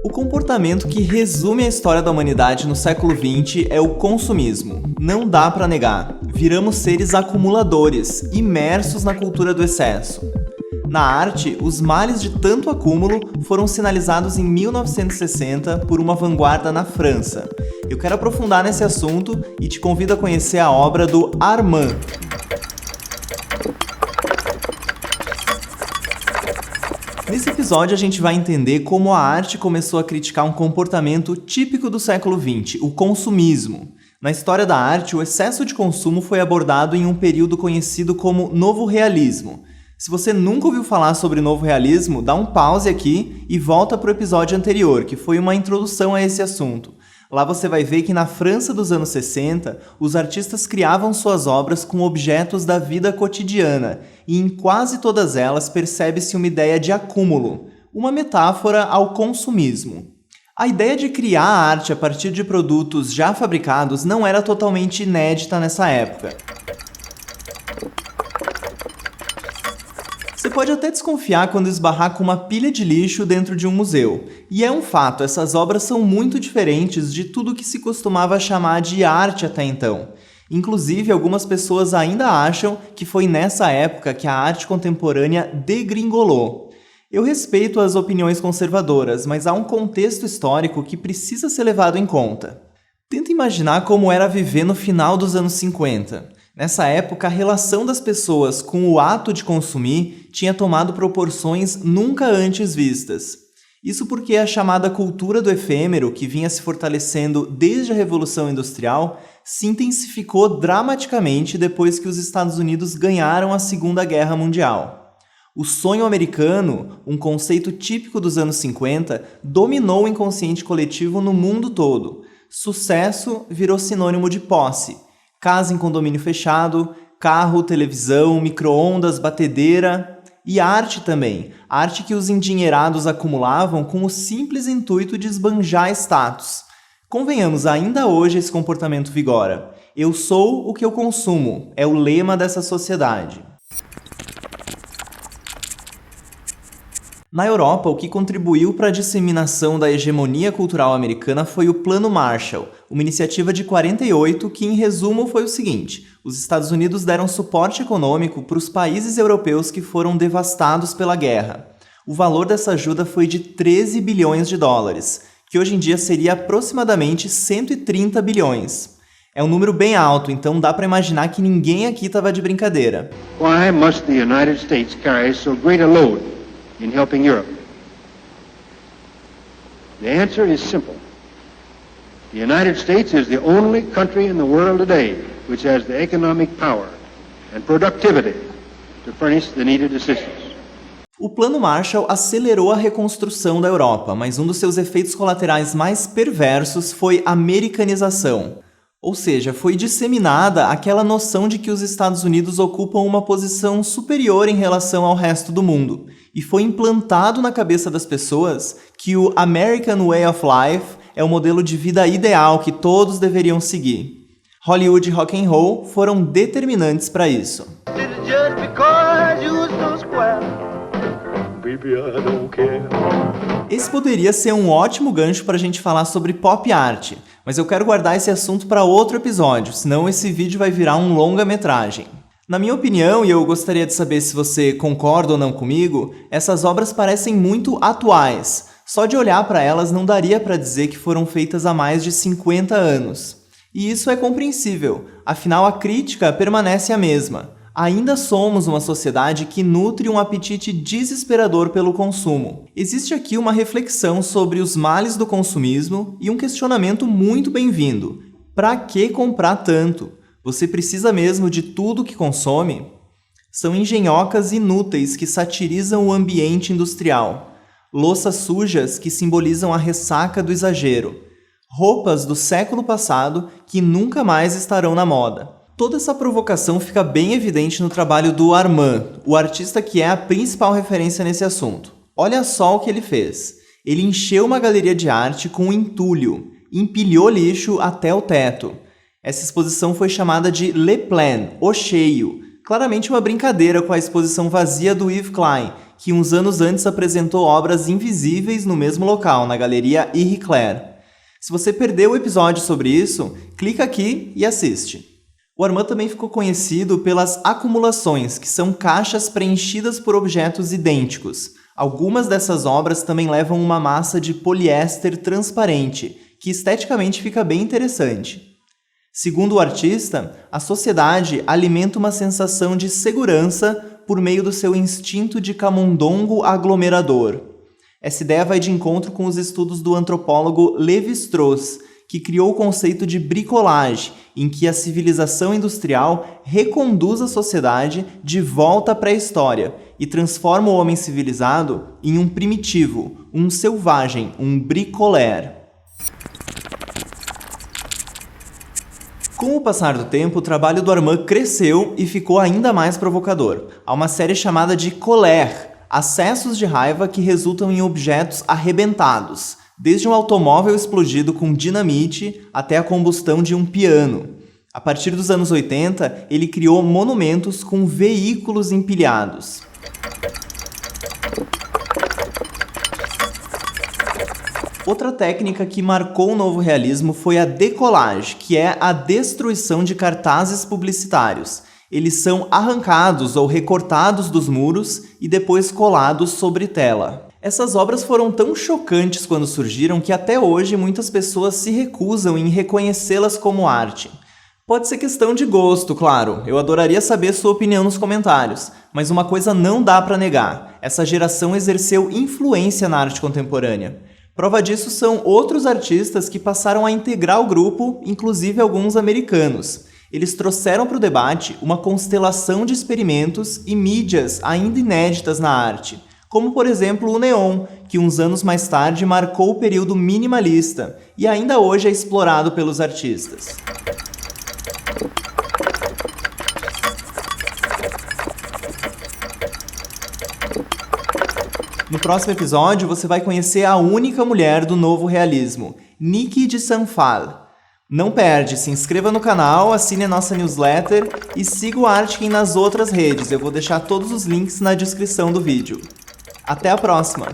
O comportamento que resume a história da humanidade no século XX é o consumismo. Não dá pra negar. Viramos seres acumuladores, imersos na cultura do excesso. Na arte, os males de tanto acúmulo foram sinalizados em 1960 por uma vanguarda na França. Eu quero aprofundar nesse assunto e te convido a conhecer a obra do Armand. Nesse episódio a gente vai entender como a arte começou a criticar um comportamento típico do século XX, o consumismo. Na história da arte, o excesso de consumo foi abordado em um período conhecido como Novo Realismo. Se você nunca ouviu falar sobre Novo Realismo, dá um pause aqui e volta para o episódio anterior, que foi uma introdução a esse assunto. Lá você vai ver que na França dos anos 60, os artistas criavam suas obras com objetos da vida cotidiana, e em quase todas elas percebe-se uma ideia de acúmulo, uma metáfora ao consumismo. A ideia de criar arte a partir de produtos já fabricados não era totalmente inédita nessa época. Você pode até desconfiar quando esbarrar com uma pilha de lixo dentro de um museu. E é um fato, essas obras são muito diferentes de tudo que se costumava chamar de arte até então. Inclusive, algumas pessoas ainda acham que foi nessa época que a arte contemporânea degringolou. Eu respeito as opiniões conservadoras, mas há um contexto histórico que precisa ser levado em conta. Tenta imaginar como era viver no final dos anos 50. Nessa época, a relação das pessoas com o ato de consumir tinha tomado proporções nunca antes vistas. Isso porque a chamada cultura do efêmero, que vinha se fortalecendo desde a Revolução Industrial, se intensificou dramaticamente depois que os Estados Unidos ganharam a Segunda Guerra Mundial. O sonho americano, um conceito típico dos anos 50, dominou o inconsciente coletivo no mundo todo. Sucesso virou sinônimo de posse. Casa em condomínio fechado, carro, televisão, micro-ondas, batedeira e arte também. Arte que os endinheirados acumulavam com o simples intuito de esbanjar status. Convenhamos, ainda hoje esse comportamento vigora. Eu sou o que eu consumo, é o lema dessa sociedade. Na Europa, o que contribuiu para a disseminação da hegemonia cultural americana foi o Plano Marshall, uma iniciativa de 48 que, em resumo, foi o seguinte: os Estados Unidos deram suporte econômico para os países europeus que foram devastados pela guerra. O valor dessa ajuda foi de 13 bilhões de dólares, que hoje em dia seria aproximadamente 130 bilhões. É um número bem alto, então dá para imaginar que ninguém aqui estava de brincadeira. Why must the United States carry so great a load in helping Europe? The answer is simple. The United States is the only country in the world today which has the economic power and productivity to furnish the needed assistance. O Plano Marshall acelerou a reconstrução da Europa, mas um dos seus efeitos colaterais mais perversos foi a americanização. Ou seja, foi disseminada aquela noção de que os Estados Unidos ocupam uma posição superior em relação ao resto do mundo. E foi implantado na cabeça das pessoas que o American Way of Life é o modelo de vida ideal que todos deveriam seguir. Hollywood e rock and roll foram determinantes para isso. Esse poderia ser um ótimo gancho para a gente falar sobre pop art, mas eu quero guardar esse assunto para outro episódio, senão esse vídeo vai virar um longa-metragem. Na minha opinião, e eu gostaria de saber se você concorda ou não comigo, essas obras parecem muito atuais. Só de olhar para elas não daria para dizer que foram feitas há mais de 50 anos. E isso é compreensível, afinal a crítica permanece a mesma. Ainda somos uma sociedade que nutre um apetite desesperador pelo consumo. Existe aqui uma reflexão sobre os males do consumismo e um questionamento muito bem-vindo. Para que comprar tanto? Você precisa mesmo de tudo que consome? São engenhocas inúteis que satirizam o ambiente industrial. Louças sujas que simbolizam a ressaca do exagero. Roupas do século passado que nunca mais estarão na moda. Toda essa provocação fica bem evidente no trabalho do Armand, o artista que é a principal referência nesse assunto. Olha só o que ele fez. Ele encheu uma galeria de arte com entulho, empilhou lixo até o teto. Essa exposição foi chamada de Le Plein, o cheio, claramente uma brincadeira com a exposição vazia do Yves Klein, que uns anos antes apresentou obras invisíveis no mesmo local, na Galeria Henri Claire. Se você perdeu o episódio sobre isso, clica aqui e assiste. O Armand também ficou conhecido pelas acumulações, que são caixas preenchidas por objetos idênticos. Algumas dessas obras também levam uma massa de poliéster transparente, que esteticamente fica bem interessante. Segundo o artista, a sociedade alimenta uma sensação de segurança por meio do seu instinto de camundongo aglomerador. Essa ideia vai de encontro com os estudos do antropólogo Lévi-Strauss, que criou o conceito de bricolage, em que a civilização industrial reconduz a sociedade de volta à pré-história e transforma o homem civilizado em um primitivo, um selvagem, um bricoleur. Com o passar do tempo, o trabalho do Armand cresceu e ficou ainda mais provocador. Há uma série chamada de colère, acessos de raiva que resultam em objetos arrebentados, desde um automóvel explodido com dinamite até a combustão de um piano. A partir dos anos 80, ele criou monumentos com veículos empilhados. Outra técnica que marcou o novo realismo foi a decollage, que é a destruição de cartazes publicitários. Eles são arrancados ou recortados dos muros e depois colados sobre tela. Essas obras foram tão chocantes quando surgiram que até hoje muitas pessoas se recusam em reconhecê-las como arte. Pode ser questão de gosto, claro. Eu adoraria saber sua opinião nos comentários. Mas uma coisa não dá para negar. Essa geração exerceu influência na arte contemporânea. Prova disso são outros artistas que passaram a integrar o grupo, inclusive alguns americanos. Eles trouxeram para o debate uma constelação de experimentos e mídias ainda inéditas na arte, como por exemplo o neon, que uns anos mais tarde marcou o período minimalista e ainda hoje é explorado pelos artistas. No próximo episódio, você vai conhecer a única mulher do novo realismo, Niki de Saint Phalle. Não perde, se inscreva no canal, assine a nossa newsletter e siga o Artkin nas outras redes. Eu vou deixar todos os links na descrição do vídeo. Até a próxima!